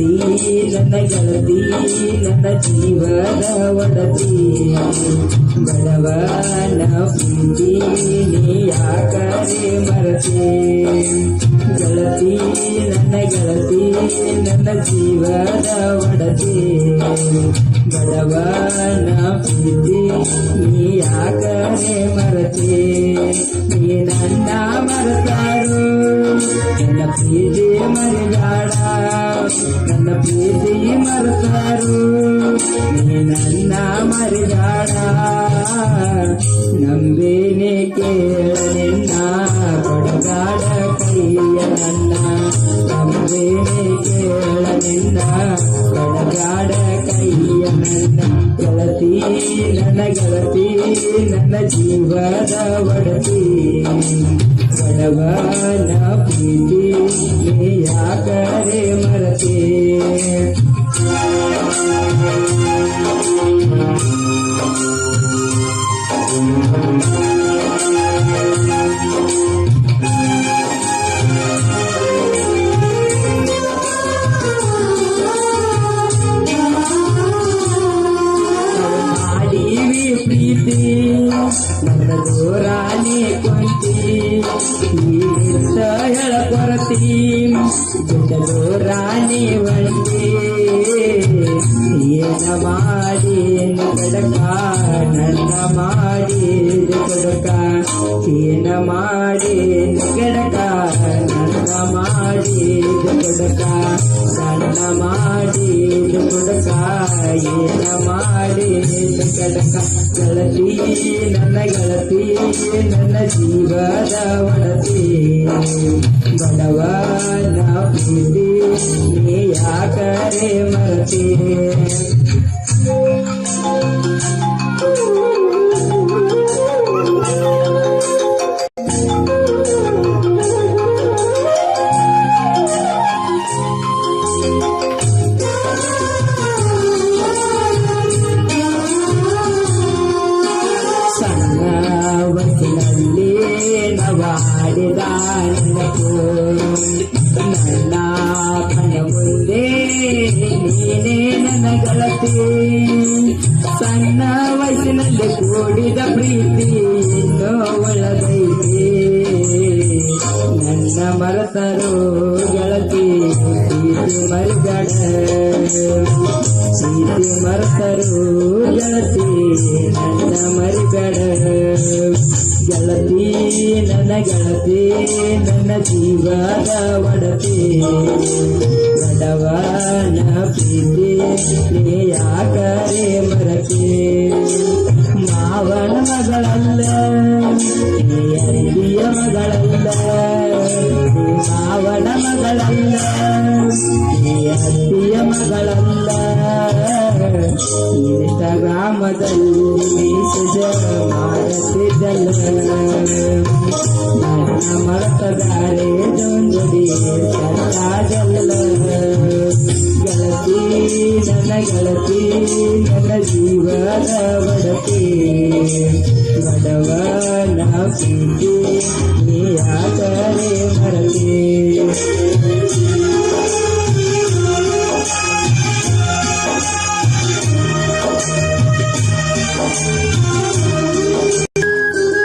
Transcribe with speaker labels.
Speaker 1: ಗೆಳತಿ ನನ್ನ ಜೀವದ ಒಡತಿ ಬಡವನ ಪ್ರೀತಿ ನೀ ಯಾಕರೆ ಮರತೆ ಗೆಳತಿ ನನ್ನ ಜೀವದ ಒಡತಿ ಬಡವನ ಪ್ರೀತಿ ನೀ ಯಾಕರೆ ಮರತೆ ನೀ ನನ್ನ ಮರತಾರು ನನ್ನ ಪ್ರೀತಿ ಮರಿದಾಡ ನನ್ನ ಪ್ರೀತಿ ಮರತಾರು ನೀ ನನ್ನ ಮರಿದಾಡ ನಂಬೇನೆ ಕೇಳ ನಿನ್ನ ಕೊಡಗಾಡ ಕೈಯ ನನ್ನ ನಂಬೇನೆ ಕೇಳ ನಿನ್ನ ಕೊಡಗಾಡ ಕೈಯ ನನ್ನ ಗೆಳತಿ ನನ್ನ ಜೀವದ ಒಡತಿ ಬಡವನ ಪ್ರೀತಿ ನೀ ಯಾಕರೆ ಮರತೆ ಪ್ರೀತಿ ನನ್ನ ದೂರಾನೆ ಕೊಂತಿ ಈಗಿಂತ ಹೇಳ ಕೊರತಿ ದೊಡ್ಡ ದೂರಾನೆ ಒಳತಿ ಏನ ಮಾಡಿ ಕಡಕ ನನ್ನ ಮಾಡಿ ಕೊಡಕ ಏನ ಮಾಡಿ ಕೆಡಕ ನನ್ನ ಮಾಡಿ ಕೊಡಕ ಸಣ್ಣ ಮಾಡಿ ಕೊಡಕ ಏನ ಮಾಡಿ ಕಡಕ ಗೆಳತಿ ನನ್ನ ಜೀವದ ಒಡತಿ ಬಡವನ ಪ್ರೀತಿ ನೀ ಯಾಕರೆ ಮರತೆ ವಯಸ್ಸಿನಲ್ಲಿ ನವಾಡಿದ ನನ್ನ ಕಣ್ಣ ಮುಂದೆ ನೀನೇ ನನ್ನ ಗೆಳತಿ ಸಣ್ಣ ವಯಸ್ಸಿನಲ್ಲಿ ಕೂಡಿದ ಪ್ರೀತಿ ಇನ್ನೂ ಒಳಗೈತೆ ನನ್ನ ಮರೆತರು ಗೆಳತಿ ಪ್ರೀತಿ ಮರಿಗಡ ಪ್ರೀತಿ ಮರೆತರು ಗೆಳತಿ ನನ್ನ ಮರಿಗಡ ಗೆಳತಿ ನನ್ನ ಜೀವದ ಒಡತಿ ಬಡವನ ಪ್ರೀತಿ ನೀ ಯಾಕರೆ ಮರತೆ ಮಾವನ ಮಗಳಲ್ಲ ನೀ ಅರಿಯ ಮಗಳಲ್ಲ ಮಾವನ ಮಗಳಲ್ಲ ನೀ ಅರಿಯ ಮಗಳಲ್ಲ ಇನ್ಸ್ಟಾಗ್ರಾಮದಲ್ಲಿ ಮಾಡುತ್ತಿದ್ದಲ್ಲ ನನ್ನ ಮರೆತದಾರೆ ಜೊಂಜಡಿ ಸತ್ತಾಗಲ್ಲ ಗೆಳತಿ ನನ್ನ ಜೀವದ ಒಡತಿ ಬಡವನ ಪ್ರೀತಿ ನೀ ಯಾಕರೆ ಮರತೆ